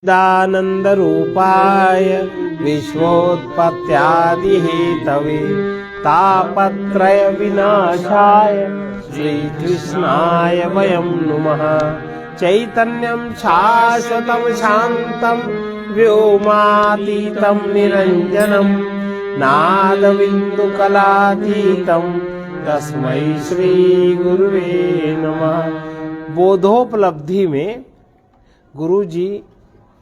दानंद रूपाय विश्वोत्पत्त्यादि Hathaway तापत्रय विनाशाय श्रीकृष्णाय वयं नुमः। चैतन्यं शाश्वतं शान्तं व्योमातीतं निरञ्जनं नादबिन्दुकलातीतं तस्मै श्री गुरुवे नमः। बोधोपलब्धि में गुरु जी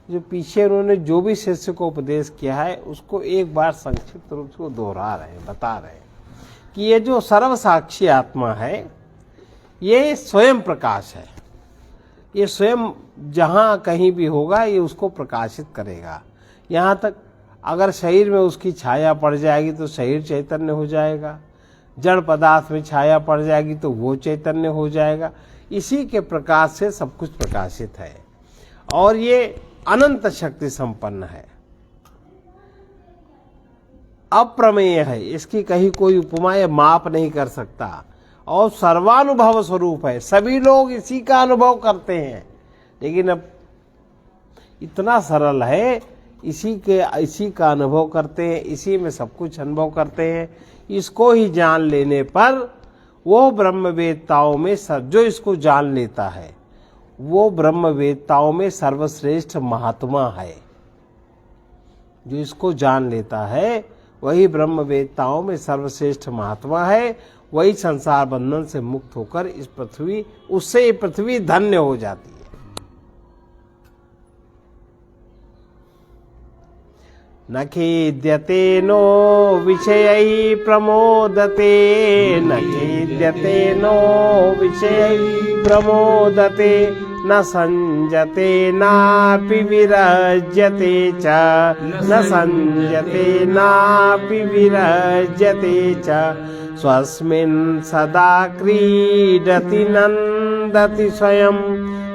जो पीछे उन्होंने जो भी शिष्य को उपदेश किया है उसको एक बार संक्षिप्त रूप से दोहरा रहे हैं, बता रहे हैं कि ये जो सर्वसाक्षी आत्मा है ये स्वयं प्रकाश है। ये स्वयं जहाँ कहीं भी होगा ये उसको प्रकाशित करेगा। यहाँ तक अगर शरीर में उसकी छाया पड़ जाएगी तो शरीर चैतन्य हो जाएगा, जड़ पदार्थ में छाया पड़ जाएगी तो वो चैतन्य हो जाएगा। इसी के प्रकाश से सब कुछ प्रकाशित है और ये अनंत शक्ति संपन्न है, अप्रमेय है, इसकी कहीं कोई उपमा या माप नहीं कर सकता और सर्वानुभव स्वरूप है। सभी लोग इसी का अनुभव करते हैं, लेकिन अब इतना सरल है, इसी का अनुभव करते हैं, इसी में सब कुछ अनुभव करते हैं। इसको ही जान लेने पर वो ब्रह्मवेत्ताओं में जो इसको जान लेता है वो ब्रह्मवेत्ताओं में सर्वश्रेष्ठ महात्मा है। जो इसको जान लेता है वही ब्रह्मवेत्ताओं में सर्वश्रेष्ठ महात्मा है। वही संसार बंधन से मुक्त होकर इस पृथ्वी, उससे ये पृथ्वी धन्य हो जाती है। न खेद्यते नो विषयै प्रमोदते, न खेद्यते नो विषयै प्रमोदते, न संजते नापि विरज्यते च, न संजते नापि विरज्यते च। स्वस्मिन् सदा क्रीडति नन्दति स्वयं,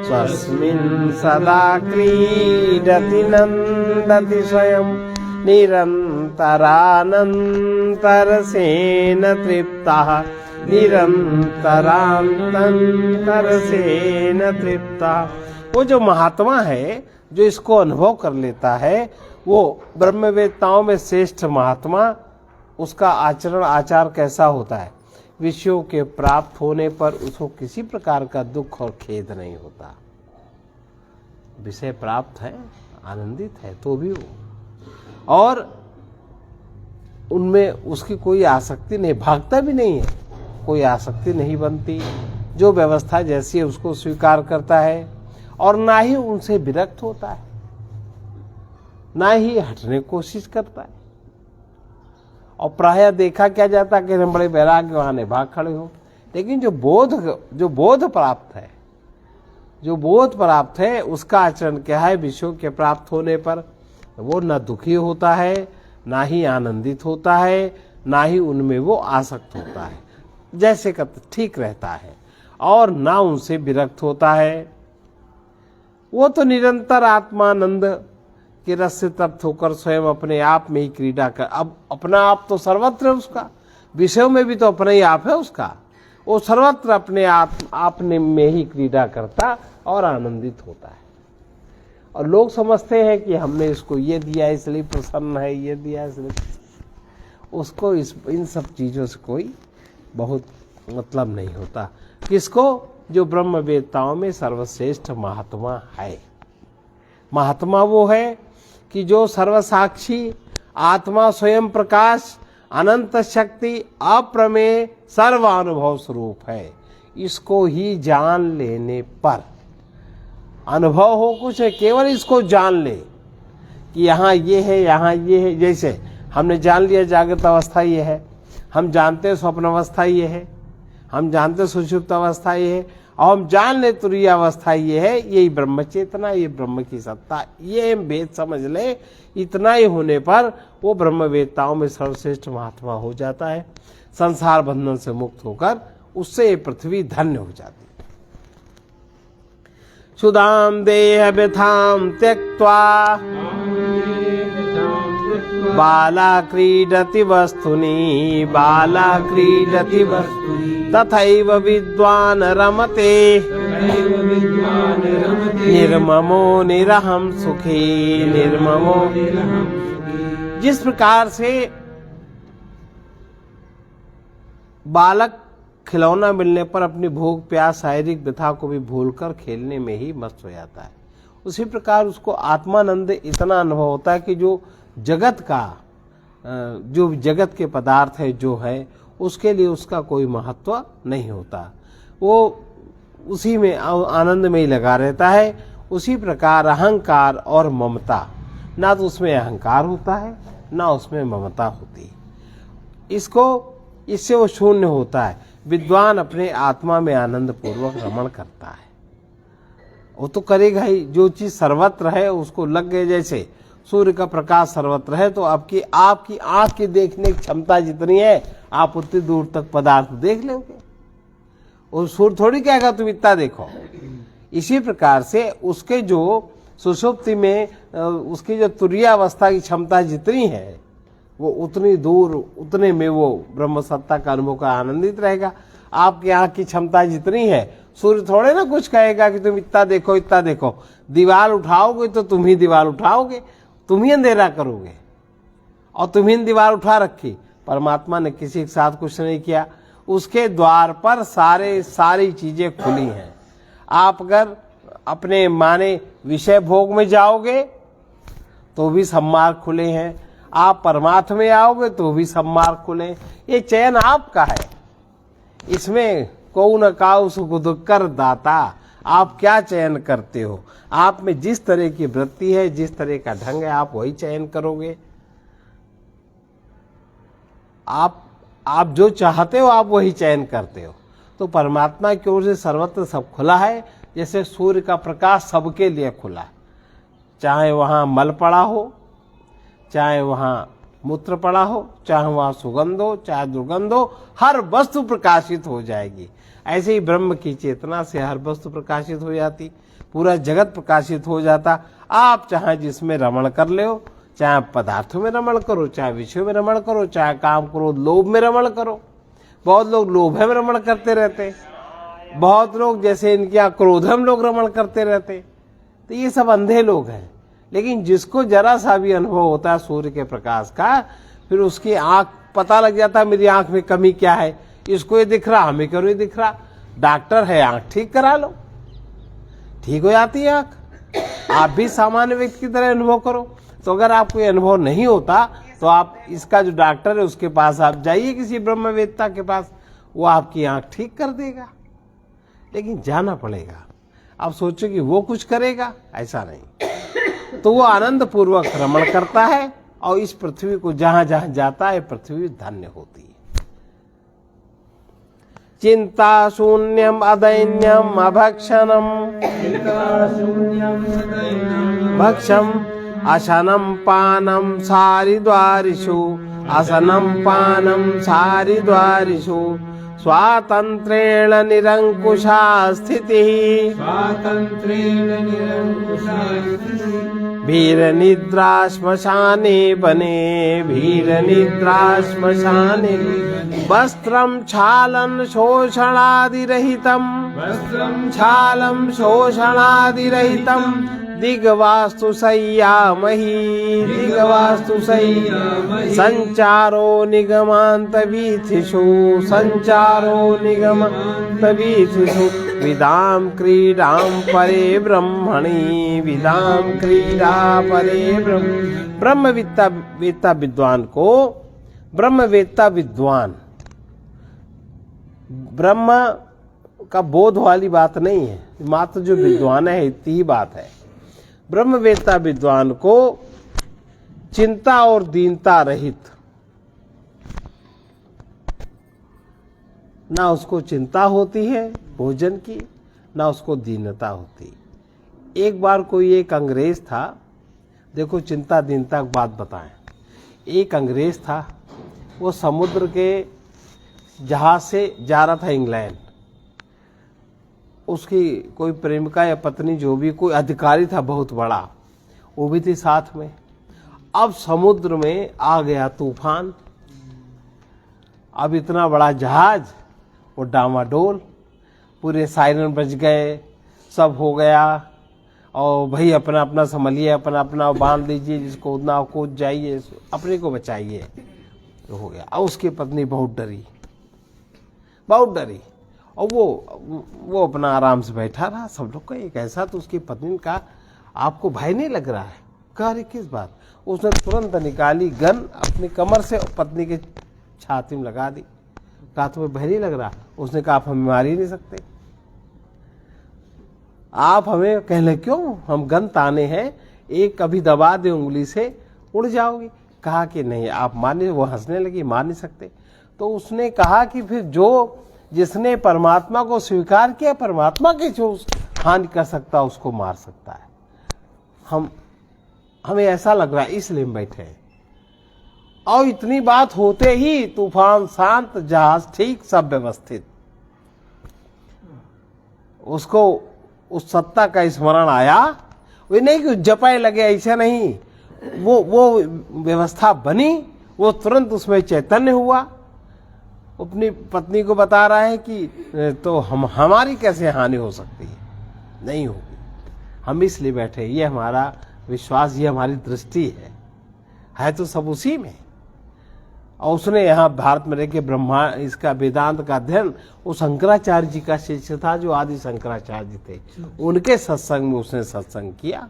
स्वस्मिन् सदा क्रीडति नन्दति स्वयं। निरन्तरानन्तरसेन तृप्तः, निरन्तरानन्तरसेन तृप्तः। वो जो महात्मा है जो इसको अनुभव कर लेता है वो ब्रह्मवेत्ताओं में श्रेष्ठ महात्मा, उसका आचार कैसा होता है? विषयों के प्राप्त होने पर उसको किसी प्रकार का दुख और खेद नहीं होता। विषय प्राप्त है, आनंदित है तो भी वो, और उनमें उसकी कोई आसक्ति नहीं, भागता भी नहीं है, कोई आसक्ति नहीं बनती। जो व्यवस्था जैसी है उसको स्वीकार करता है और ना ही उनसे विरक्त होता है, ना ही हटने की कोशिश करता है। और प्रायः देखा क्या जाता है कि हम बड़े वैराग्यवान भाग खड़े हो, लेकिन जो बोध प्राप्त है, जो बोध प्राप्त है उसका आचरण क्या है? विषयों के प्राप्त होने पर वो न दुखी होता है, ना ही आनंदित होता है, ना ही उनमें वो आसक्त होता है, जैसे ठीक रहता है, और ना उनसे विरक्त होता है। वो तो निरंतर आत्मानंद के रस से तप्त होकर स्वयं अपने आप में ही क्रीड़ा कर, अब अपना आप तो सर्वत्र है उसका, विषयों में भी तो अपना ही आप है उसका, वो सर्वत्र अपने आप में ही क्रीड़ा करता और आनंदित होता है। और लोग समझते हैं कि हमने इसको ये दिया इसलिए प्रसन्न है, ये दिया इसलिए, उसको इन सब चीजों से कोई बहुत मतलब नहीं होता। किसको? जो ब्रह्मवेत्ताओं में सर्वश्रेष्ठ महात्मा है। महात्मा वो है कि जो सर्वसाक्षी आत्मा, स्वयं प्रकाश, अनंत शक्ति, अप्रमेय, सर्वानुभव स्वरूप है। इसको ही जान लेने पर अनुभव हो कुछ है, केवल इसको जान ले कि यहाँ ये है, यहाँ ये है। जैसे हमने जान लिया जागृत अवस्था ये है, हम जानते हैं स्वप्न अवस्था ये है, हम जानते हैं सुषुप्त अवस्था ये है, और हम जान ले तुरीय अवस्था ये है। यही ब्रह्म चेतना, ये ब्रह्म की सत्ता, ये हम भेद समझ ले। इतना ही होने पर वो ब्रह्मवेत्ताओं में सर्वश्रेष्ठ महात्मा हो जाता है। संसार बंधन से मुक्त होकर उससे ये पृथ्वी धन्य हो जाती है। सुदाम देह व्यथाम त्यक्त्वा बाला क्रीडति वस्तुनि, बाला क्रीडति वस्तुनि, तथैव विद्वान् रमते, निर्ममो निरहम सुखी निर्ममो। जिस प्रकार से बालक खिलौना मिलने पर अपनी भूख प्यास शारीरिक व्यथा को भी भूलकर खेलने में ही मस्त हो जाता है, उसी प्रकार उसको आत्मानंद इतना अनुभव होता है कि जो जगत का जो जगत के पदार्थ है जो है उसके लिए उसका कोई महत्व नहीं होता, वो उसी में आनंद में ही लगा रहता है। उसी प्रकार अहंकार और ममता, ना तो उसमें अहंकार होता है ना उसमें ममता होती, इससे वो शून्य होता है। विद्वान अपने आत्मा में आनंद पूर्वक रमण करता है, वो तो करेगा ही। जो चीज सर्वत्र है उसको लग गए, जैसे सूर्य का प्रकाश सर्वत्र है तो आपकी आंख की देखने की क्षमता जितनी है आप उतनी दूर तक पदार्थ देख लोगे, और सूर्य थोड़ी कहेगा तुम इतना देखो। इसी प्रकार से उसके जो सुषुप्ति में उसकी जो तुरीयावस्था की क्षमता जितनी है वो उतनी दूर उतने में वो ब्रह्म सत्ता का अनुभव का आनंदित रहेगा। आपकी आंख की क्षमता जितनी है सूर्य थोड़े ना कुछ कहेगा कि तुम इतना देखो इतना देखो। दीवार उठाओगे तो तुम ही दीवार उठाओगे, तुम ही अंधेरा करोगे और तुम ही दीवार उठा रखी। परमात्मा ने किसी के साथ कुछ नहीं किया, उसके द्वार पर सारी चीजें खुली हैं। आप अगर अपने माने विषय भोग में जाओगे तो भी सब मार्ग खुले हैं, आप परमात्मा में आओगे तो भी सब मार्ग खुले। ये चयन आपका है, इसमें को न काउ सुख कर दाता। आप क्या चयन करते हो, आप में जिस तरह की वृत्ति है जिस तरह का ढंग है आप वही चयन करोगे। आप जो चाहते हो आप वही चयन करते हो। तो परमात्मा की ओर से सर्वत्र सब खुला है, जैसे सूर्य का प्रकाश सबके लिए खुला है, चाहे वहां मल पड़ा हो, चाहे वहां मूत्र पड़ा हो, चाहे वहां सुगंध हो चाहे दुर्गंध हो, हर वस्तु प्रकाशित हो जाएगी। ऐसे ही ब्रह्म की चेतना से हर वस्तु प्रकाशित हो जाती, पूरा जगत प्रकाशित हो जाता। आप चाहे जिसमें रमण कर ले हो, चाहे पदार्थों में रमण करो, चाहे विषयों में रमण करो, चाहे काम करो लोभ में रमण करो। बहुत लोग लोभ में रमण करते रहते, बहुत लोग जैसे इनके यहाँ क्रोधम लोग रमण करते रहते। तो ये सब अंधे लोग हैं। लेकिन जिसको जरा सा भी अनुभव होता है सूर्य के प्रकाश का, फिर उसकी आंख पता लग जाता है मेरी आंख में कमी क्या है, इसको ये दिख रहा हमें क्यों नहीं दिख रहा। डॉक्टर है आंख ठीक करा लो, ठीक हो जाती है आंख। आप भी सामान्य व्यक्ति की तरह अनुभव करो। तो अगर आपको ये अनुभव नहीं होता तो आप इसका जो डॉक्टर है उसके पास आप जाइए, किसी ब्रह्मवेत्ता के पास, वो आपकी आंख ठीक कर देगा। लेकिन जाना पड़ेगा। आप सोचो कि वो कुछ करेगा, ऐसा नहीं। तो वो आनंद पूर्वक रमण करता है और इस पृथ्वी को जहां जहां जाता है पृथ्वी धन्य होती है। चिंता शून्यम अदैन्यम अभक्षणम भक्षम अशनम पानम सारिद्वारिषु असनम पानम सारिद्वारिषु स्वातंत्रेण निरंकुशा स्थितिः भीर निद्रा श्मशाने बने भीर निद्रा श्मशाने वस्त्रं छालन शोषणादिरहितं दिग्वास्तु शय्यामहि संचारो निगमान्तवीथिषु विदाम क्रीडां परे ब्रह्मणि ब्रह्मवेत्ता विद्वान को ब्रह्मवेत्ता विद्वान ब्रह्म का बोध वाली बात नहीं है, मात्र जो विद्वान है इतनी ही बात है। ब्रह्मवेत्ता विद्वान को चिंता और दीनता रहित, ना उसको चिंता होती है भोजन की ना उसको दीनता होती। एक बार कोई एक अंग्रेज था, देखो चिंता दीनता की बात बताएं। एक अंग्रेज था, वो समुद्र के जहाज से जा रहा था इंग्लैंड। उसकी कोई प्रेमिका या पत्नी जो भी कोई अधिकारी था बहुत बड़ा, वो भी थी साथ में। अब समुद्र में आ गया तूफान, अब इतना बड़ा जहाज वो डामाडोल, पूरे सायरन बज गए, सब हो गया और भाई अपना अपना संभलिए, अपना अपना बांध लीजिए, जिसको कूदना हो कूद जाइए, अपने को बचाइए, तो हो गया। और उसकी पत्नी बहुत डरी, बहुत डरी, और वो अपना आराम से बैठा रहा। सब लोग का एक ऐसा, तो उसकी पत्नी ने कहा आपको भय नहीं लग रहा है? कह रही किस बात? उसने तुरंत निकाली गन अपनी कमर से पत्नी के छाती में लगा दी। कहा तुम्हें भय नहीं लग रहा? उसने कहा आप हमें मार ही नहीं सकते, आप हमें कहले क्यों? हम गन ताने हैं, एक कभी दबा दे उंगली से उड़ जाओगी। कहा कि नहीं आप मारने, वो हंसने लगी, मार नहीं सकते। तो उसने कहा कि फिर जिसने परमात्मा को स्वीकार किया, परमात्मा की जो हानि कर सकता उसको मार सकता है। हमें ऐसा लग रहा है इसलिए हम बैठे हैं। और इतनी बात होते ही तूफान शांत, जहाज ठीक, सब व्यवस्थित। उसको उस सत्ता का स्मरण आया। वे नहीं कि जपाए लगे, ऐसा नहीं, वो व्यवस्था बनी, वो तुरंत उसमें चैतन्य हुआ। अपनी पत्नी को बता रहा है कि तो हमारी कैसे हानि हो सकती है? नहीं होगी। हम इसलिए बैठे, ये हमारा विश्वास, ये हमारी दृष्टि है तो सब उसी में। और उसने यहाँ भारत में रह के ब्रह्मा इसका वेदांत का अध्ययन, वो शंकराचार्य जी का शिष्य था, जो आदि शंकराचार्य जी थे, उनके सत्संग में उसने सत्संग किया।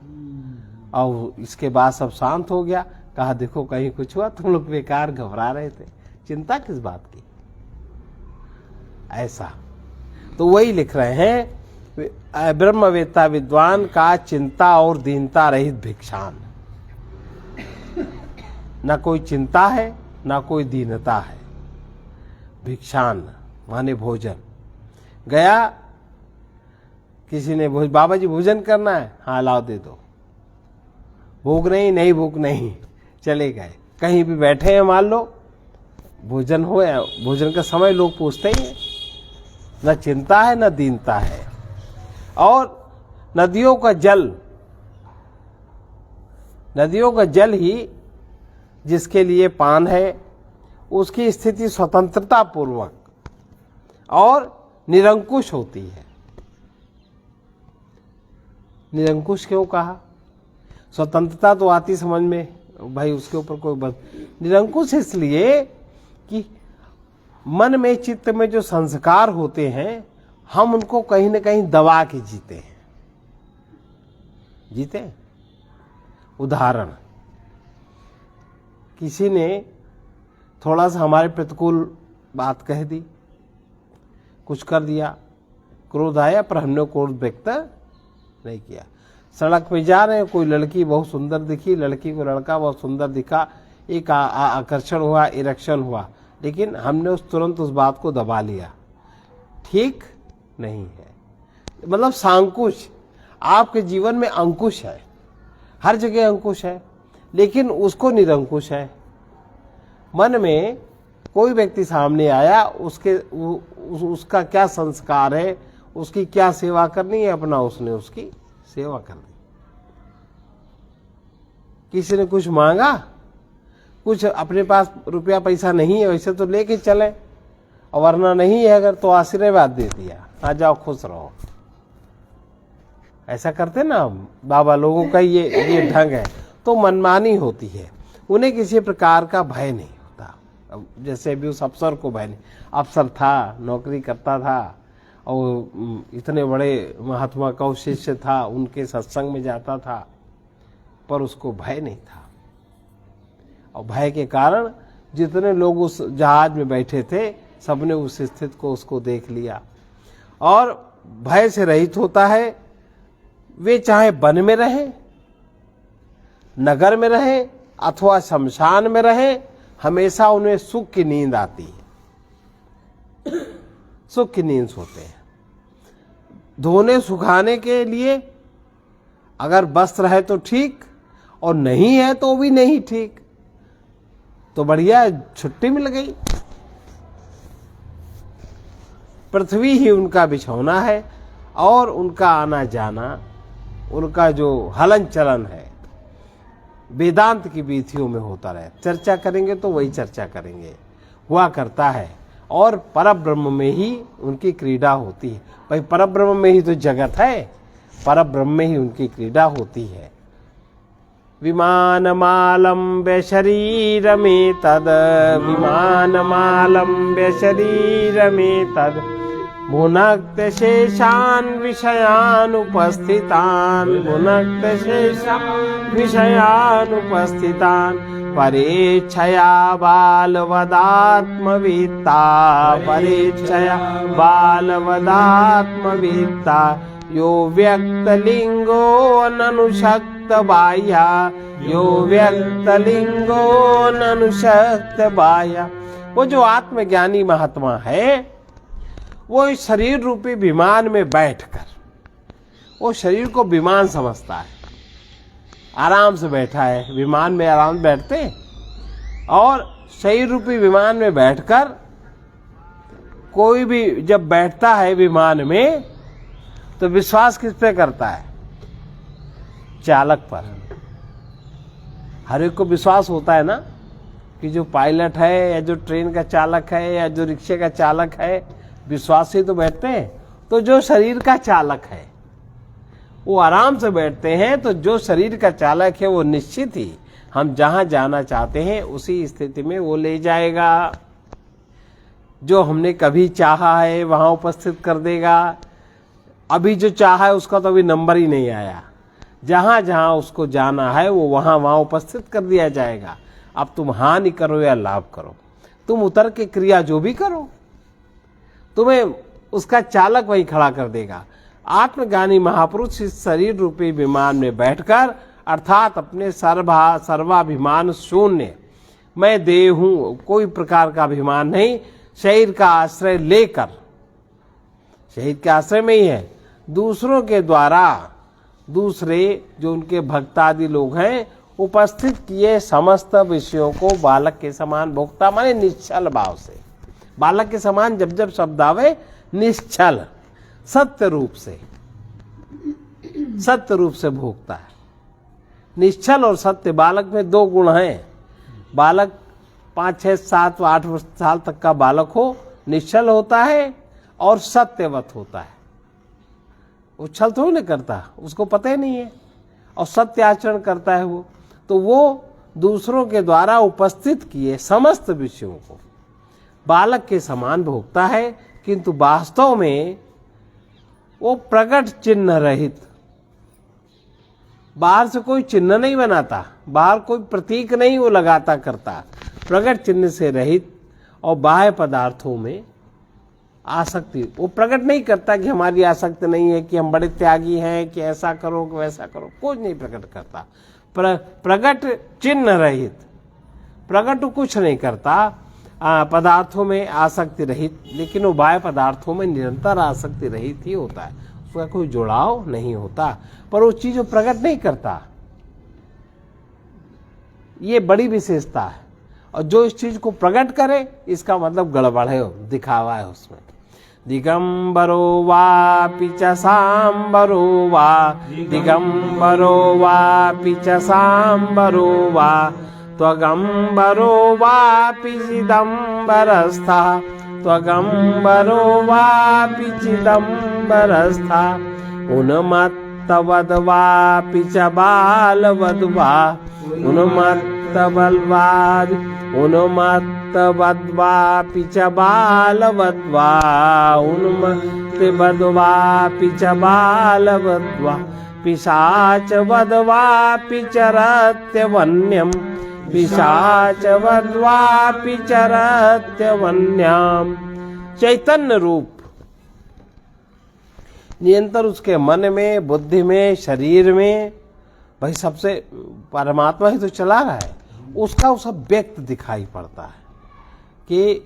और इसके बाद सब शांत हो गया। कहा देखो कहीं कुछ हुआ, तुम लोग बेकार घबरा रहे थे, चिंता किस बात की? ऐसा तो वही लिख रहे हैं, ब्रह्मवेत्ता विद्वान का चिंता और दीनता रहित भिक्षान। न कोई चिंता है ना कोई दीनता है। भिक्षान माने भोजन। गया किसी ने बाबा जी भोजन करना है, हाँ लाओ दे दो। भूख नहीं, भूख नहीं, चले गए। कहीं भी बैठे हैं मान लो, भोजन हो, भोजन का समय लोग पूछते ही हैं। न चिंता है न दीनता है। और नदियों का जल ही जिसके लिए पान है, उसकी स्थिति स्वतंत्रता पूर्वक और निरंकुश होती है। निरंकुश क्यों कहा? स्वतंत्रता तो आती समझ में, भाई उसके ऊपर कोई निरंकुश इसलिए कि मन में, चित्त में जो संस्कार होते हैं, हम उनको कहीं न कहीं दबा के जीते। उदाहरण, किसी ने थोड़ा सा हमारे प्रतिकूल बात कह दी, कुछ कर दिया, क्रोध आया, पर हमने क्रोध व्यक्त नहीं किया। सड़क पे जा रहे हैं, कोई लड़की बहुत सुंदर दिखी, लड़की को लड़का बहुत सुंदर दिखा, एक आकर्षण हुआ, इरेक्शन हुआ, लेकिन हमने तुरंत उस बात को दबा लिया। ठीक नहीं है। मतलब सांकुश, आपके जीवन में अंकुश है, हर जगह अंकुश है, लेकिन उसको निरंकुश है। मन में कोई व्यक्ति सामने आया, उसका क्या संस्कार है, उसकी क्या सेवा करनी है, अपना उसने उसकी सेवा कर दी। किसी ने कुछ मांगा, कुछ अपने पास रुपया पैसा नहीं है, वैसे तो लेके चले, और वरना नहीं है अगर तो आशीर्वाद दे दिया, आ जाओ खुश रहो। ऐसा करते ना बाबा लोगों का ये ढंग है। तो मनमानी होती है, उन्हें किसी प्रकार का भय नहीं होता। जैसे अभी उस अफसर को भय नहीं, अफसर था, नौकरी करता था, और इतने बड़े महात्मा का शिष्य था, उनके सत्संग में जाता था, पर उसको भय नहीं था। और भय के कारण जितने लोग उस जहाज में बैठे थे, सबने उस स्थिति को उसको देख लिया और भय से रहित होता है। वे चाहे वन में रहे, नगर में रहे अथवा शमशान में रहे, हमेशा उन्हें सुख की नींद आती है, सुख की नींद सोते हैं। धोने सुखाने के लिए अगर वस्त्र है तो ठीक, और नहीं है तो भी नहीं ठीक, तो बढ़िया छुट्टी मिल गई। पृथ्वी ही उनका बिछौना है, और उनका आना जाना, उनका जो हलन चलन है, वेदांत की वीथियों में होता रहे। चर्चा करेंगे तो वही चर्चा करेंगे, हुआ करता है। और परब्रह्म में ही उनकी क्रीड़ा होती है। भाई परब्रह्म में ही तो जगत है, परब्रह्म में ही उनकी क्रीड़ा होती है। विमानमालम्ब्य शरीरमेतद् विमानमालम्ब्य शरीरमेतद् भुनक्त शेषान् विषयान् उपस्थितान् भुनक्त शेषान् विषयान् उपस्थितान् परेच्छया बालवदात्मवित्ता परेच्छया बालवदात्मवित्ता यो व्यक्तलिंगो ननुशक्त बाह्या यो व्यक्तलिंगो ननुशक्त बाह्या। वो जो आत्मज्ञानी महात्मा है वो इस शरीर रूपी विमान में बैठकर, वो शरीर को विमान समझता है, आराम से बैठा है, विमान में आराम से बैठते हैं, और शरीर रूपी विमान में बैठकर कोई भी जब बैठता है विमान में तो विश्वास किस पे करता है? चालक पर। हर एक को विश्वास होता है ना कि जो पायलट है या जो ट्रेन का चालक है या जो रिक्शे का चालक है, विश्वास से तो बैठते हैं। तो जो शरीर का चालक है वो आराम से बैठते हैं, तो जो शरीर का चालक है वो निश्चित ही हम जहां जाना चाहते हैं उसी स्थिति में वो ले जाएगा। जो हमने कभी चाहा है वहां उपस्थित कर देगा। अभी जो चाहा है उसका तो अभी नंबर ही नहीं आया, जहां जहां उसको जाना है वो वहां वहां उपस्थित कर दिया जाएगा। अब तुम हानि करो या लाभ करो, तुम उतर के क्रिया जो भी करो, तुम्हें उसका चालक वही खड़ा कर देगा। आत्मज्ञानी महापुरुष इस शरीर रूपी विमान में बैठकर, अर्थात अपने सर्वाभिमान शून्य, मैं देह हूं, कोई प्रकार का अभिमान नहीं, शरीर का आश्रय लेकर, शरीर के आश्रय में ही है, दूसरों के द्वारा, दूसरे जो उनके भक्तादि लोग हैं उपस्थित किए समस्त विषयों को बालक के समान भोगता, माने निश्चल भाव से। बालक के समान जब जब शब्द आवे, निश्चल सत्य रूप से भोगता है। निश्चल और सत्य, बालक में दो गुण हैं। बालक 5, 6, 7, 8 साल तक का बालक हो, निश्चल होता है और सत्यवत होता है। उछल थोड़ी नहीं करता, उसको पता ही नहीं है, और सत्य आचरण करता है वो। तो वो दूसरों के द्वारा उपस्थित किए समस्त विषयों को बालक के समान भोगता है, किंतु वास्तव में वो प्रकट चिन्ह रहित, बाहर से कोई चिन्ह नहीं बनाता, बाहर कोई प्रतीक नहीं वो लगाता करता, प्रकट चिन्ह से रहित और बाह्य पदार्थों में आसक्ति वो प्रकट नहीं करता कि हमारी आसक्ति नहीं है, कि हम बड़े त्यागी हैं, कि ऐसा करो कि वैसा करो, कुछ नहीं प्रकट करता। प्रकट चिन्ह रहित, प्रकट कुछ नहीं करता, पदार्थों में आसक्ति रहित, लेकिन वो बाह्य पदार्थों में निरंतर आसक्ति रहित ही होता है, उसका कोई जुड़ाव नहीं होता, पर वो चीज वो प्रकट नहीं करता। ये बड़ी विशेषता है। और जो इस चीज को प्रकट करे, इसका मतलब गड़बड़ है, दिखावा है उसमें। दिगंबरो वापि च सांबरो वा, दिगंबरो वापि च सांबरो वा, त्वगंबरो वापि चिदंबरस्थः, त्वगंबरो वापि चिदंबरस्थः, उन्मत्तवद् वापि च बालवद् वा, उन्मत्तवद् उन्मत्तवद्वापि च बालवद् वा, उन्मत्तवद्वापि च बालवद् वा, पिशाचवद्वापि चरत्यवन्यम्, पिशाचवद्वापि चरत्यवन्यम्। चैतन्य रूप निरंतर उसके मन में, बुद्धि में, शरीर में, भाई सबसे परमात्मा ही तो चला रहा है, उसका वो सब व्यक्त दिखाई पड़ता है कि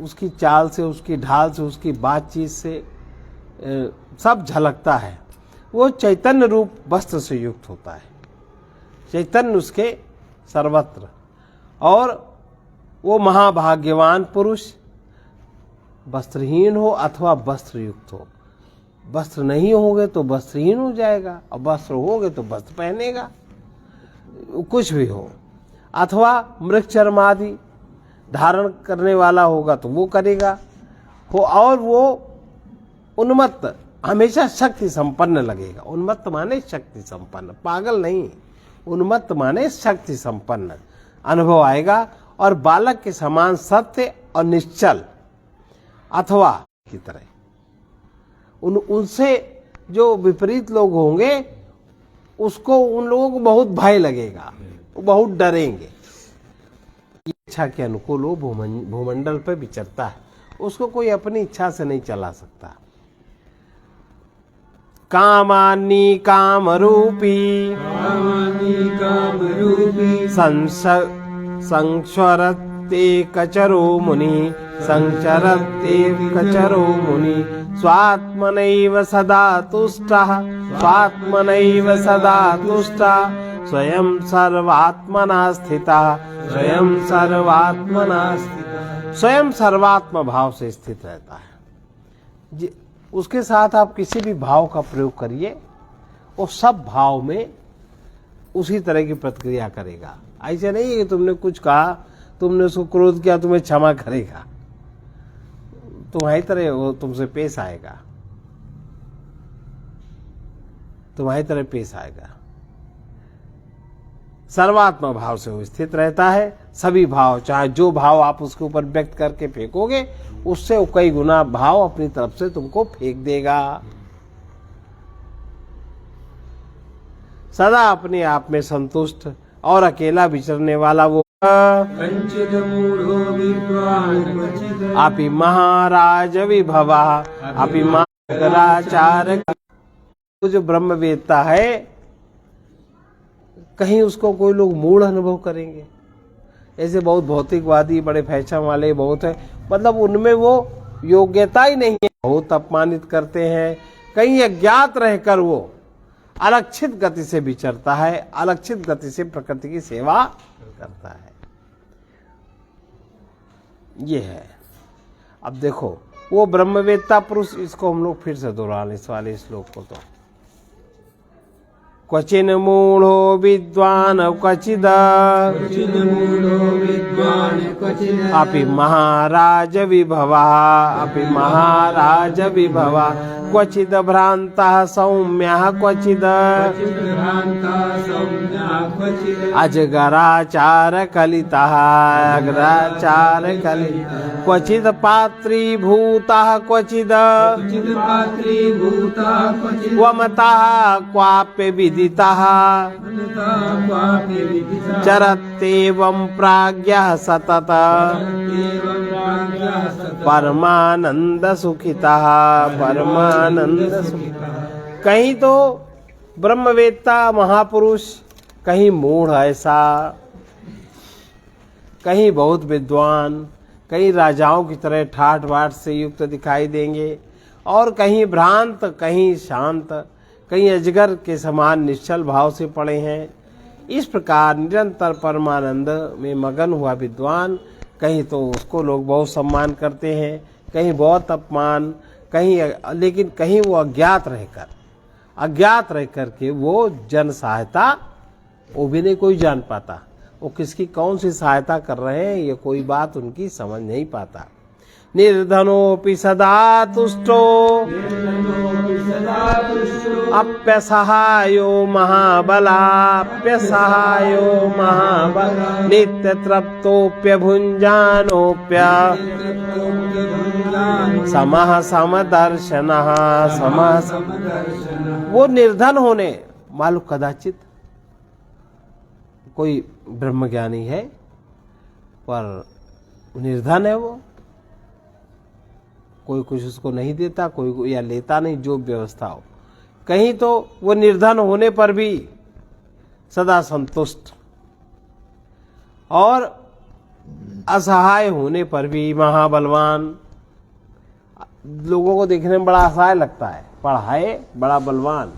उसकी चाल से, उसकी ढाल से, उसकी बातचीत से सब झलकता है। वो चैतन्य रूप वस्त्र से युक्त होता है, चैतन्य उसके सर्वत्र। और वो महाभाग्यवान पुरुष वस्त्रहीन हो अथवा वस्त्र युक्त हो। वस्त्र नहीं होगे तो वस्त्रहीन हो जाएगा, और वस्त्र होगे तो वस्त्र पहनेगा, कुछ भी हो। अथवा मृगचर्म आदि धारण करने वाला होगा तो वो करेगा हो, और वो उन्मत्त हमेशा शक्ति संपन्न लगेगा। उन्मत्त माने शक्ति संपन्न, पागल नहीं। उन्मत्त माने शक्ति संपन्न अनुभव आएगा और बालक के समान सत्य और निश्चल अथवा की तरह उनसे जो विपरीत लोग होंगे उसको, उन लोगों को बहुत भय लगेगा, वो बहुत डरेंगे। इच्छा के अनुकूल वो भूमंडल पर विचरता है, उसको कोई अपनी इच्छा से नहीं चला सकता। कामानि कामरूपी संचरते कचरो मुनि स्वात्मनैव सदा तुष्टः स्वयं सर्वात्मना स्थितः स्वयं सर्वात्म भाव से स्थित रहता है। उसके साथ आप किसी भी भाव का प्रयोग करिए, वो सब भाव में उसी तरह की प्रतिक्रिया करेगा। ऐसे नहीं कि तुमने कुछ कहा, तुमने उसको क्रोध किया, तुम्हें क्षमा करेगा, तुम्हारी तरह वो तुमसे पेश आएगा, तुम्हारी तरह पेश आएगा। सर्वात्म भाव से वो स्थित रहता है। सभी भाव, चाहे जो भाव आप उसके ऊपर व्यक्त करके फेंकोगे, उससे वो कई गुना भाव अपनी तरफ से तुमको फेंक देगा। सदा अपने आप में संतुष्ट और अकेला विचरने वाला वो अपि महाराज विभवा अपि महाराचार, जो ब्रह्मवेत्ता है, कहीं उसको कोई लोग मूढ़ अनुभव करेंगे। ऐसे बहुत भौतिकवादी, बड़े फैशन वाले बहुत है, मतलब उनमें वो योग्यता ही नहीं है, बहुत अपमानित करते हैं। कहीं अज्ञात रहकर वो अलक्षित गति से विचरता है, अलक्षित गति से प्रकृति की सेवा करता है। ये है। अब देखो वो ब्रह्मवेत्ता पुरुष, इसको हम लोग फिर से दोहरा लें इस वाले श्लोक को। तो क्वचिन मूढ़ो विद्वान क्वचिद अपि महाराज विभवा क्वचिद भ्रांतः सौम्यः क्वचिद अजगराचार कलितः क्वचिद पात्रीभूतः क्वचिद वमतः क्वाप्य विदितः चरत्येवं प्राज्ञः सतत परमानंद सुखितः कहीं तो ब्रह्मवेत्ता महापुरुष, कहीं मूढ़ ऐसा, कहीं बहुत विद्वान, कहीं राजाओं की तरह ठाठ बाट से युक्त दिखाई देंगे, और कहीं भ्रांत, कहीं शांत, कहीं अजगर के समान निश्चल भाव से पड़े हैं। इस प्रकार निरंतर परमानंद में मगन हुआ विद्वान, कहीं तो उसको लोग बहुत सम्मान करते हैं, कहीं बहुत अपमान, कहीं, लेकिन कहीं वो अज्ञात रह करके वो जन सहायता, वो भी नहीं कोई जान पाता, वो किसकी कौन सी सहायता कर रहे हैं, ये कोई बात उनकी समझ नहीं पाता। निर्धनोऽपि सदा तुष्टो अप्यसहायो महाबला नित्य तृप्तोऽप्यभुञ्जानोऽप्य समः समदर्शनः वो निर्धन होने, मालूम कदाचित कोई ब्रह्मज्ञानी है पर निर्धन है, वो कोई कुछ उसको नहीं देता, कोई या लेता नहीं, जो व्यवस्था हो। कहीं तो वो निर्धन होने पर भी सदा संतुष्ट, और असहाय होने पर भी महाबलवान। लोगों को देखने में बड़ा असहाय लगता है, पढ़ाए बड़ा बलवान,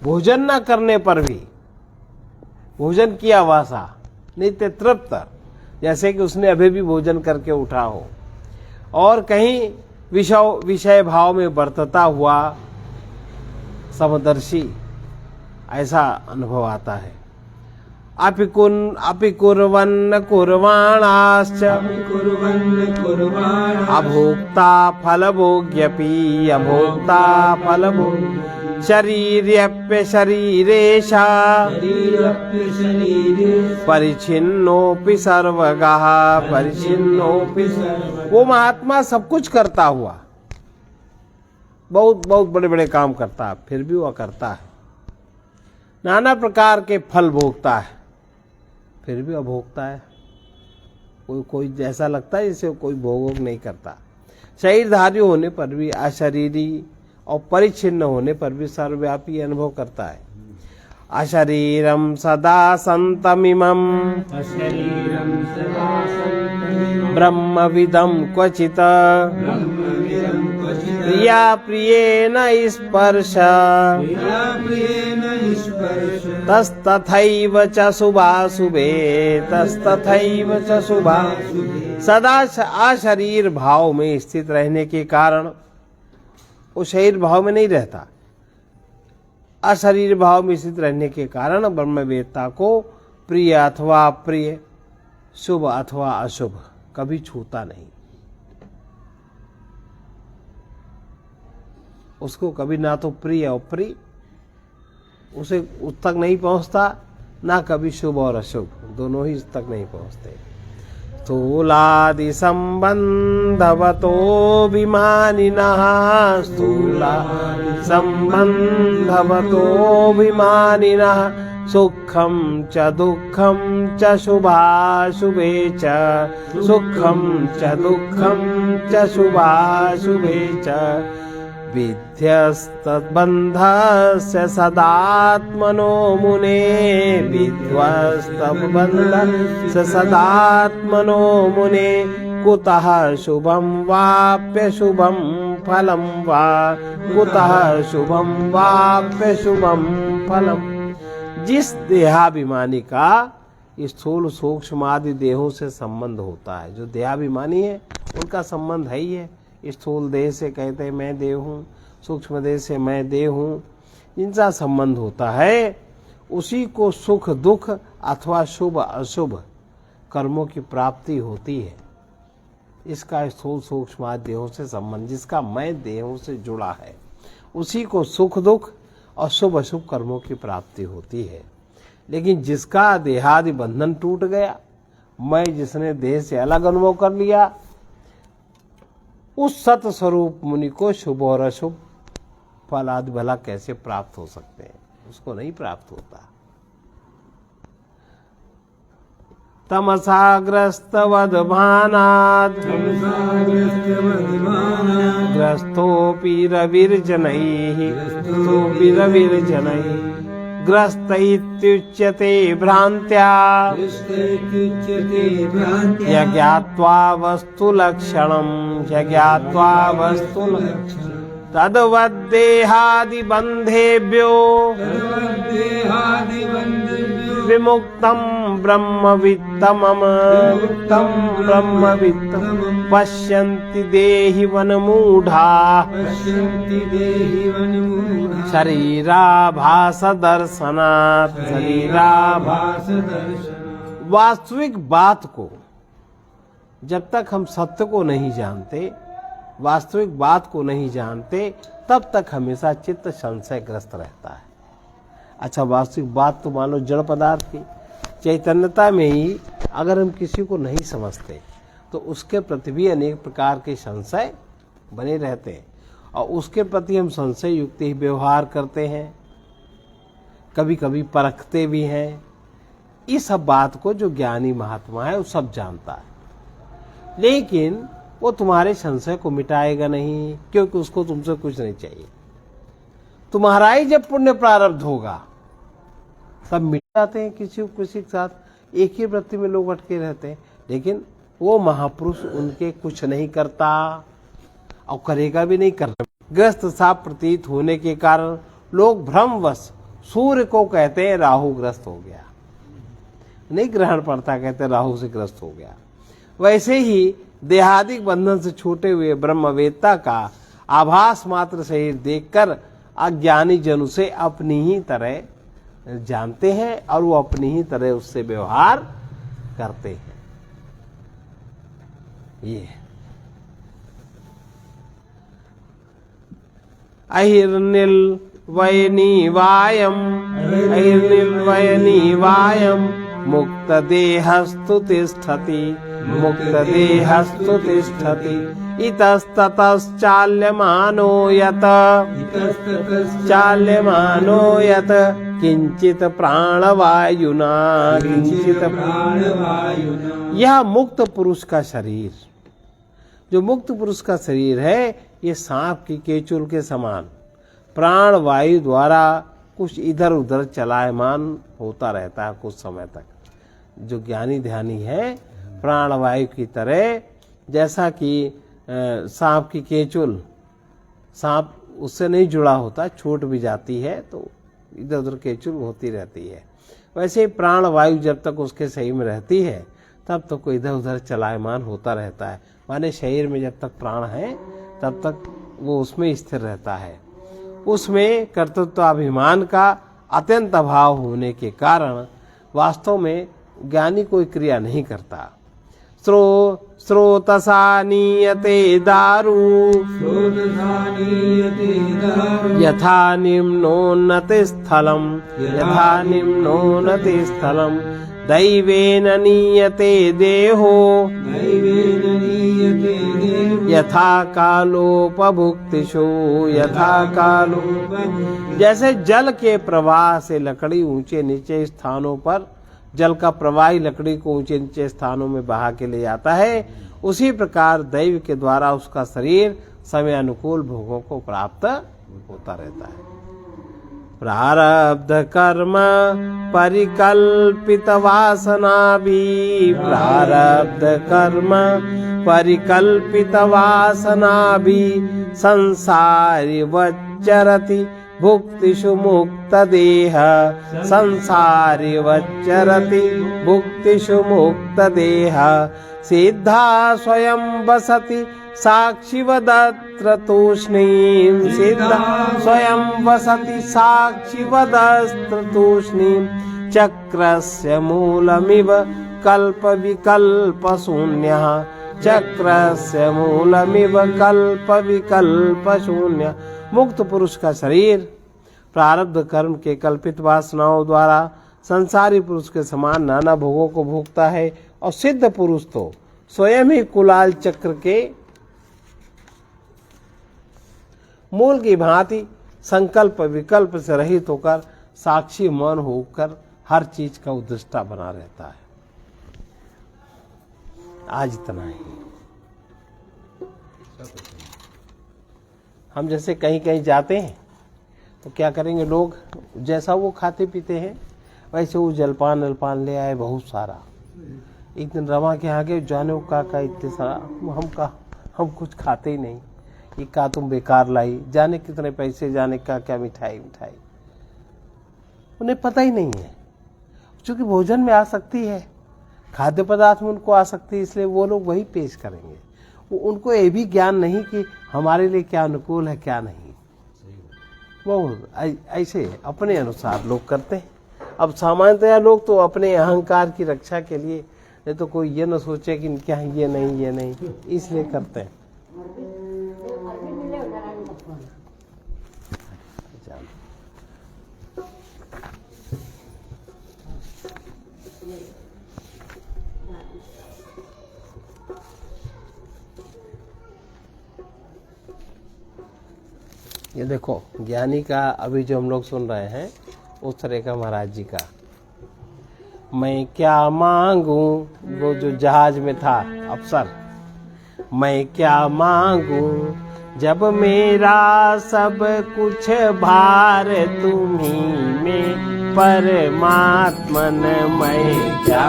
भोजन न करने पर भी, भोजन की आवासा, नित्य तृप्त, जैसे कि उसने अभी भी भोजन करके उठा हो, और कहीं विषय भाव में बरतता हुआ समदर्शी, ऐसा अनुभव आता है। अपि कुर्वन्न कुर्वाणाश्च अभोक्ता फलभोग्यपि अभोक्ता फलभोग्य शरीर्यप्य शरीरेशा परिच्छिन्नोऽपि सर्वगः परिच्छिन्नोऽपि वो महात्मा सब कुछ करता हुआ, बहुत बहुत बड़े बड़े काम करता है, फिर भी वह करता है। नाना प्रकार के फल भोगता है, फिर भी अभोक्ता है। कोई जैसा लगता है जिसे कोई भोग नहीं करता। शरीरधारी होने पर भी अशरीरी और परिच्छिन्न होने पर भी सर्वव्यापी अनुभव करता है। अशरीरम सदा संतमिमं ब्रह्मविदं क्वचित् प्रिया प्रियेण स्पर्श तस्तथैव च शुभाशुभे तस्तथैव च शुभाशुभे। सदा अशरीर भाव में स्थित रहने के कारण वो शरीर भाव में नहीं रहता। अशरीर भाव में स्थित रहने के कारण ब्रह्मवेत्ता को प्रिय अथवा अप्रिय, शुभ अथवा अशुभ कभी छूता नहीं। उसको कभी ना तो प्रिय और अप्रिय उसे उस तक नहीं पहुंचता, ना कभी शुभ और अशुभ दोनों ही तक नहीं पहुंचते। स्थूलादि संबंधवतोऽभिमानिनः स्थूलादि संबंधवतोऽभिमानिनः सुखं च दुःखं च शुभाशुभे च सुखं च दुःखं च शुभाशुभे च विध्यस्तबन्धस्य सदात्मनो मुने विध्वस्तबन्धस्य सदात्मनो मुने कुतः शुभं वाप्यशुभं फलं वा कुतः शुभं वाप्यशुभं फलम्। जिस देहाभिमानी का स्थूल सूक्ष्म आदि देहों से संबंध होता है, जो देहाभिमानी है उनका संबंध है ही है। स्थूल देह से कहते हैं मैं देह हूँ, सूक्ष्म देह से मैं देह हूँ, इनका संबंध होता है, उसी को सुख दुख अथवा शुभ अशुभ कर्मों की प्राप्ति होती है। इसका स्थूल सूक्ष्म आदि देहों से संबंध, जिसका मैं देहों से जुड़ा है, उसी को सुख दुख और शुभ अशुभ कर्मों की प्राप्ति होती है। लेकिन जिसका देहादि बंधन टूट गया, मैं जिसने देह से अलग अनुभव कर लिया, उस सत स्वरूप मुनि को शुभ और अशुभ फल आदि भला कैसे प्राप्त हो सकते हैं? उसको नहीं प्राप्त होता। तमसाग्रस्तवदभानात् ग्रस्तोऽपि रविर्जनैः ग्रस्त इत्युच्यते भ्रान्त्या यज्ञात्वा वस्तुलक्षणं यज्ञात्वा वस्तुलक्षणं तद्वद्देहादिबन्धेभ्यो विमुक्तं ब्रह्मवित्तमम् पश्यन्ति देहि वनमूढा शरीराभास दर्शनात् शरीराभास दर्शन। वास्तविक बात को जब तक हम सत्य को नहीं जानते, वास्तविक बात को नहीं जानते, तब तक हमेशा चित्त संशयग्रस्त रहता है। अच्छा, वास्तविक बात तो मान लो जड़ पदार्थ की चैतन्यता में ही अगर हम किसी को नहीं समझते तो उसके प्रति भी अनेक प्रकार के संशय बने रहते हैं, और उसके प्रति हम संशय युक्त ही व्यवहार करते हैं, कभी कभी परखते भी हैं। इस सब बात को जो ज्ञानी महात्मा है वो सब जानता है, लेकिन वो तुम्हारे संशय को मिटाएगा नहीं, क्योंकि उसको तुमसे कुछ नहीं चाहिए। तुम्हारा ही जब पुण्य प्रारब्ध होगा तब मिट जाते हैं किसी के साथ, एक ही वृत्ति में लोग अटके रहते हैं, लेकिन वो महापुरुष उनके कुछ नहीं करता और करेगा भी नहीं करता। ग्रस्त सा प्रतीत होने के कारण लोग भ्रमवश सूर्य को कहते हैं राहु ग्रस्त हो गया, नहीं ग्रहण पड़ता, कहते राहु से ग्रस्त हो गया। वैसे ही देहादिक बंधन से छूटे हुए ब्रह्मवेत्ता का आभास मात्र शरीर देखकर अज्ञानी जन उसे अपनी ही तरह जानते हैं और वो अपनी ही तरह उससे व्यवहार करते हैं। ये अहिर्निर्वयनीवायम् मुक्तदेहस्तु तिष्ठति मुक्तदेहस्तु तिष्ठति इतस्ततश्चाल्यमानो यत किंचित प्राणवायुना यह मुक्त पुरुष का शरीर, जो मुक्त पुरुष का शरीर है, ये सांप की केचुल के समान प्राण वायु द्वारा कुछ इधर उधर चलायमान होता रहता है कुछ समय तक। जो ज्ञानी ध्यानी है प्राण वायु की तरह, जैसा कि सांप की केचुल, सांप उससे नहीं जुड़ा होता, छूट भी जाती है तो इधर उधर केचुल होती रहती है, वैसे ही प्राण वायु जब तक उसके शरीर में रहती है तब तक इधर उधर चलायमान होता रहता है। माने शरीर में जब तक प्राण है तब तक वो उसमें स्थिर रहता है। उसमें कर्तृत्वाभिमान का अत्यंत अभाव होने के कारण वास्तव में ज्ञानी कोई क्रिया नहीं करता। स्रोतसा नीयते दारु यथा निम्नोन्नति स्थलम दैवेन नीयते देहो यथा कालोपभुक्तिषु जैसे जल के प्रवाह से लकड़ी ऊंचे नीचे स्थानों पर, जल का प्रवाह लकड़ी को ऊंचे नीचे स्थानों में बहा के ले जाता है, उसी प्रकार दैव के द्वारा उसका शरीर समय अनुकूल भोगों को प्राप्त होता रहता है। प्रारब्ध कर्म परिकल्पित वासना भी संसारी वच्चरति भुक्तिषु मुक्त देह सिद्धा स्वयं वसति साक्षिवदत्र तूष्णीं चक्रस्य मूलमिव कल्प विकल्प शून्य। मुक्त पुरुष का शरीर प्रारब्ध कर्म के कल्पित वासनाओं द्वारा संसारी पुरुष के समान नाना भोगों को भोगता है, और सिद्ध पुरुष तो स्वयं ही कुलाल चक्र के मूल की भांति संकल्प विकल्प से रहित होकर साक्षी मौन होकर हर चीज का उद्दृष्टा बना रहता है। आज इतना ही। हम जैसे कहीं कहीं जाते हैं तो क्या करेंगे, लोग जैसा वो खाते पीते हैं वैसे वो जलपान अल्पान ले आए बहुत सारा। एक दिन रमा के आगे जाने का इतने सारा, हम कुछ खाते ही नहीं, ये का तुम बेकार लाई, जाने कितने पैसे, जाने का क्या मिठाई, उन्हें पता ही नहीं है। क्योंकि भोजन में आसक्ति है, खाद्य पदार्थ में उनको आसक्ति, इसलिए वो लोग वही पेश करेंगे। उनको ये भी ज्ञान नहीं कि हमारे लिए क्या अनुकूल है क्या नहीं। वो ऐसे अपने अनुसार लोग करते हैं। अब सामान्यतया लोग तो अपने अहंकार की रक्षा के लिए, नहीं तो कोई ये न सोचे कि क्या ये नहीं, इसलिए करते हैं। ये देखो ज्ञानी का अभी जो हम लोग सुन रहे हैं उस तरह का महाराज जी का, मैं क्या मांगू, वो जो जहाज में था अफसर, मैं क्या मांगू जब मेरा सब कुछ भार तुम्हीं में परमात्मन, मैं क्या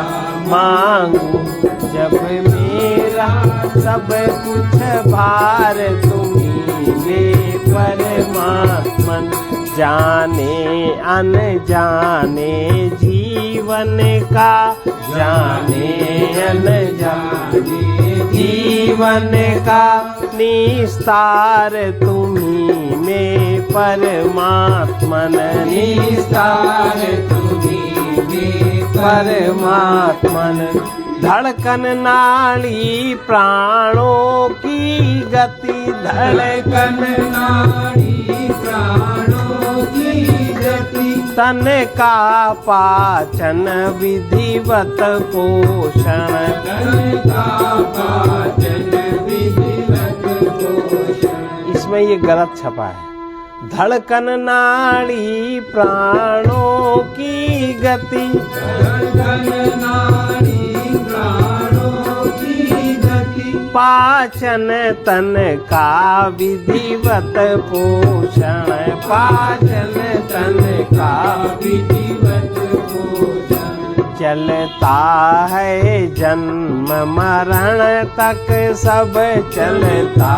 मांगू जब मेरा सब कुछ भार तुम्हीं में परमात्मन, जाने अनजाने जीवन का, जाने अनजाने जीवन का निस्तार तुम्ही में परमात्मन निस्तार तुम्ही में परमात्मन धड़कन नाड़ी प्राणों की गति धड़कन नाड़ी प्राणों की गति तन का पाचन विधिवत पोषण तन का पाचन विधिवत पोषण। इसमें ये गलत छपा है। धड़कन नाड़ी प्राणों की गति धड़कन नाड़ी प्राणों की गति पाचन तन का विधिवत पोषण पाचन तन का विधिवत पोषण। चलता है जन्म मरण तक सब चलता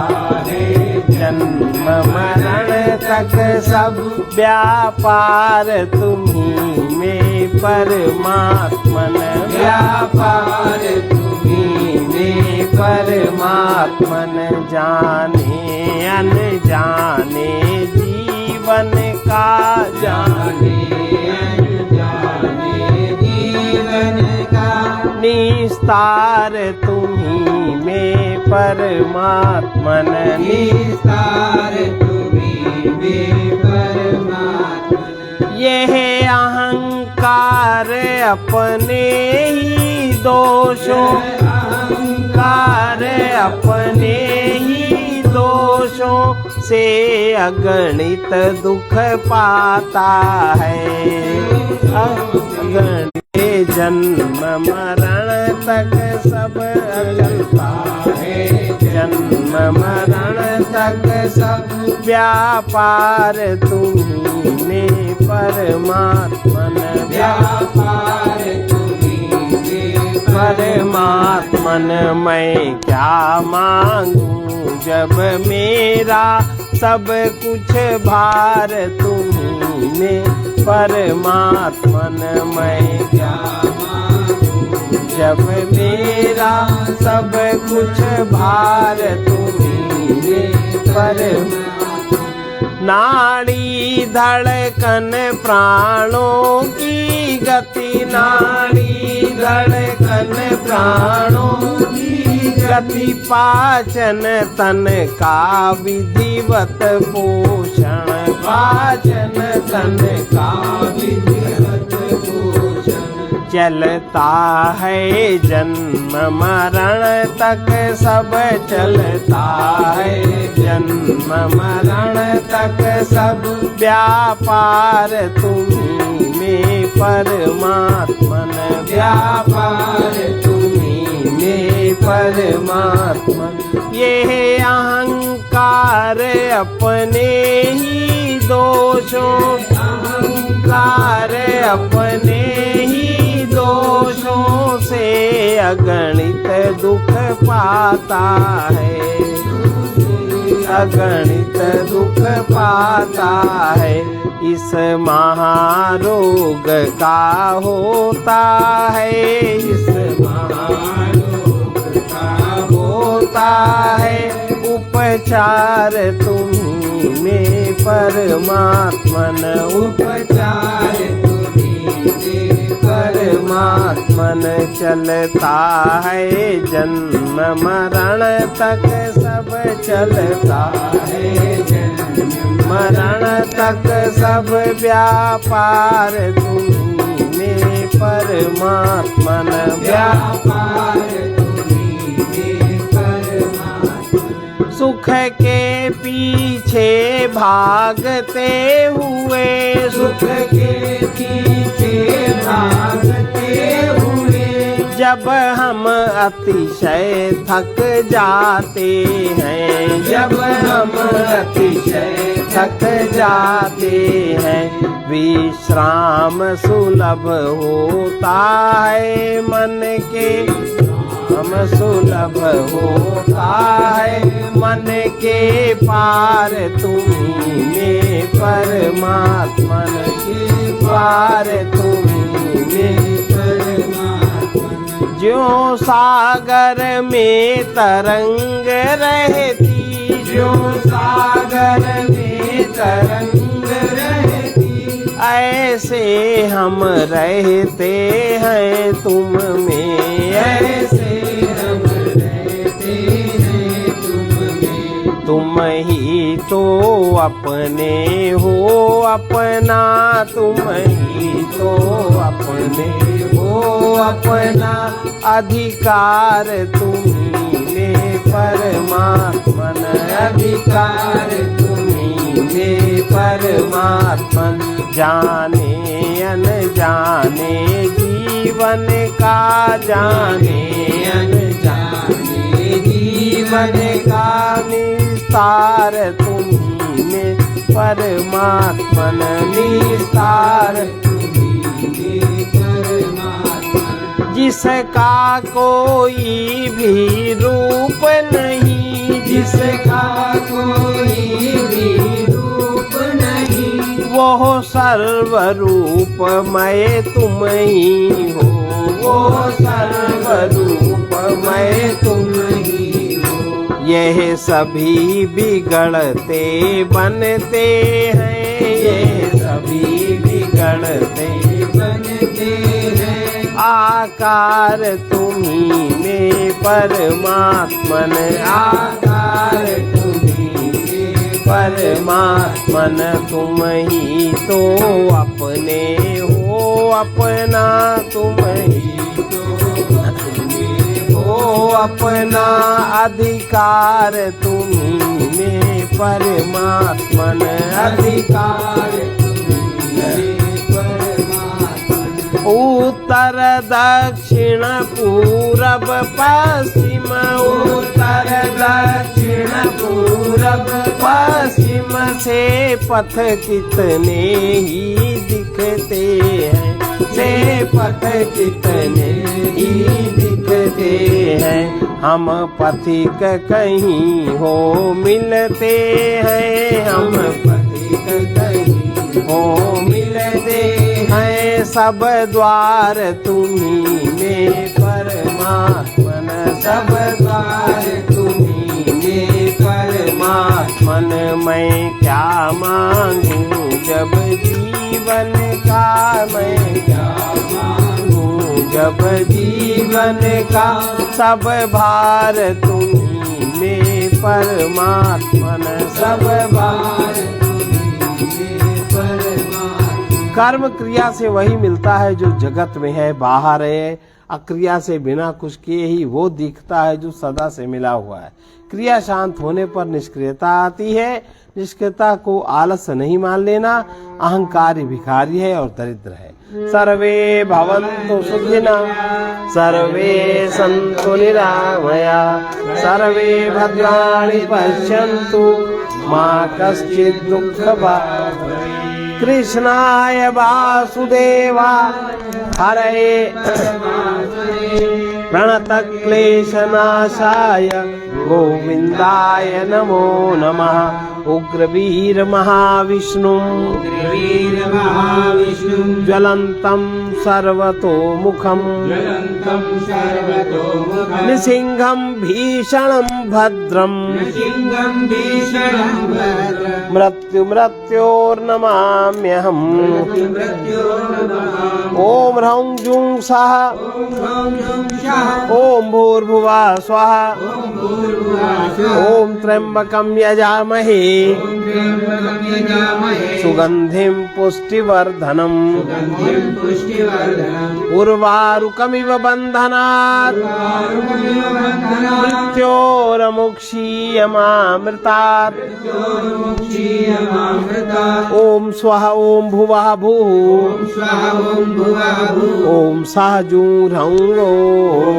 है जन्म मरण तक सब व्यापार तुम्ही में परमात्मन व्यापार तुम्ही में परमात्मन जाने अनजाने जीवन का जाने अनजाने जीवन का निस्तार तुम्ही में परमात्मन निस्तार तुम्ही में परमात्मन। यह अहंकार अपने ही दोषों अहंकार अपने ही दोषों से अगणित दुख पाता है अगणित जन्म मरण तक सब चलता है जन्म मरण तक सब व्यापार तुम्ही में परमात्मन व्यापार तुम्ही में परमात्मन। मैं क्या मांगू जब मेरा सब कुछ भार तुम्ही में परमात्मन। मैं क्या जब मेरा सब कुछ भार तुम्ही में परमात्मन। नाड़ी धड़कन प्राणों की गति नाड़ी धड़कन प्राणों की गति पाचन तन का विधिवत पोषण पाचन तन का विधिवत पोषण। चलता है जन्म मरण तक सब चलता है जन्म मरण तक सब व्यापार तुम्ही में परमात्मन व्यापार तुम्ही में परमात्मन। ये अहंकार अपने ही दोषों अहंकार अपने ही दोषों से अगणित दुख पाता है अगणित दुख पाता है। इस महारोग का होता है इस महारोग का होता है उपचार तुम्ही में परमात्मन उपचार परमात्मन। चलता है जन्म मरण तक सब चलता है जन्म मरण तक सब व्यापार तुम्ही में परमात्मन व्यापार तुम्ही में परमात्मन। सुख के पीछे भागते हुए सुख के पीछे भागते हुए जब हम अतिशय थक जाते हैं जब हम अतिशय थक जाते हैं विश्राम सुलभ होता है मन के हम सुलभ होता है मन के पार तुम्ही में परमात्मन के पार तुम्ही में परमात्मन। ज्यों सागर में तरंग रहती, ज्यों सागर में तरंग रहती, ऐसे हम रहते हैं तुम में, ऐसे हम रहते हैं तुम में। तुम ही तो अपने हो अपना, तुम ही तो अपने हो अपना, अधिकार तुम्ही में परमात्मन, अधिकार तुम्ही में परमात्मन। जाने अनजाने जीवन का, जाने अनजाने जीवन का निस्तार तुम्ही में परमात्मन, निस्तार तुम्ही में परमात्मन। जिसका कोई भी रूप नहीं, जिसका कोई भी रूप नहीं, वो सर्वरूप मैं तुम ही हो, वो सर्वरूप मैं तुम ही हो। यह सभी बिगड़ते बनते हैं, ये सभी बिगड़ते बनते हैं। आकार तुम्ही में परमात्मन, आकार तुम्ही में परमात्मन। तुम ही तो अपने हो अपना, तुम ही तो अपने हो अपना, अधिकार तुम्ही में परमात्मन, अधिकार तुम्ही में परमात्मन। उत्तर दक्षिण पूरब पश्चिम, उत्तर दक्षिण पूरब पश्चिम से पथ कितने ही दिखते हैं, से पथ कितने ही दिखते हैं। हम पथिक कहीं हो मिलते हैं, हम पथिक कहीं हो मिलते हैं। सब द्वार तुम्ही में परमात्मन, सब द्वार तुम्ही में परमात्मन। मैं क्या मांगू जब जीवन का, मैं क्या मांगू जब जीवन का। सब भार तुम्ही में परमात्मन, सब भार तुम्ही में परमात्मन। कर्म क्रिया से वही मिलता है जो जगत में है, बाहर है। अक्रिया से बिना कुछ किए ही वो दिखता है जो सदा से मिला हुआ है। क्रिया शांत होने पर निष्क्रियता आती है। निष्क्रियता को आलस्य नहीं मान लेना। अहंकारी भिखारी है और दरिद्र है। सर्वे भवन्तु सुखिनः, सर्वे सन्तु निरामया, सर्वे भद्राणि पश्यन्तु, मा कश्चित् दुःखभाग् भवेत्। कृष्णाय वासुदेवा हरये प्रणतक्लेशनाशाय गोविन्दाय नमो नमः। उग्रवीर महाविष्णुं ज्वलन्तं सर्वतोमुखं नृसिंहं भीषणं भद्रं मृत्योर्नमाम्यहम्। ॐ ह्रौं जुं सः ॐ भूर्भुवः स्वः ॐ त्र्यंबकं यजामहे सुगंधिं पुष्टिवर्धनम्। उर्वारुकमिव बन्धनात् मृत्योर्मुक्षीयमामृतात्। ॐ स्वः ॐ भुवः भुः ॐ सः जुं ह्रौं ॐ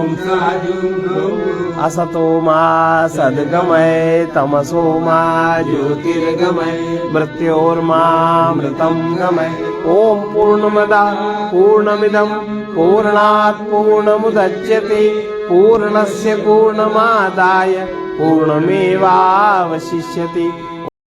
असतो मा सद्गमय तमसो मा ज्योतिर्गमय मृत्योर्मामृतं गमय। ॐ पूर्णमदः पूर्णमिदं पूर्णात् पूर्णमुदच्यते पूर्णस्य पूर्णमादाय पूर्णमेवावशिष्यते।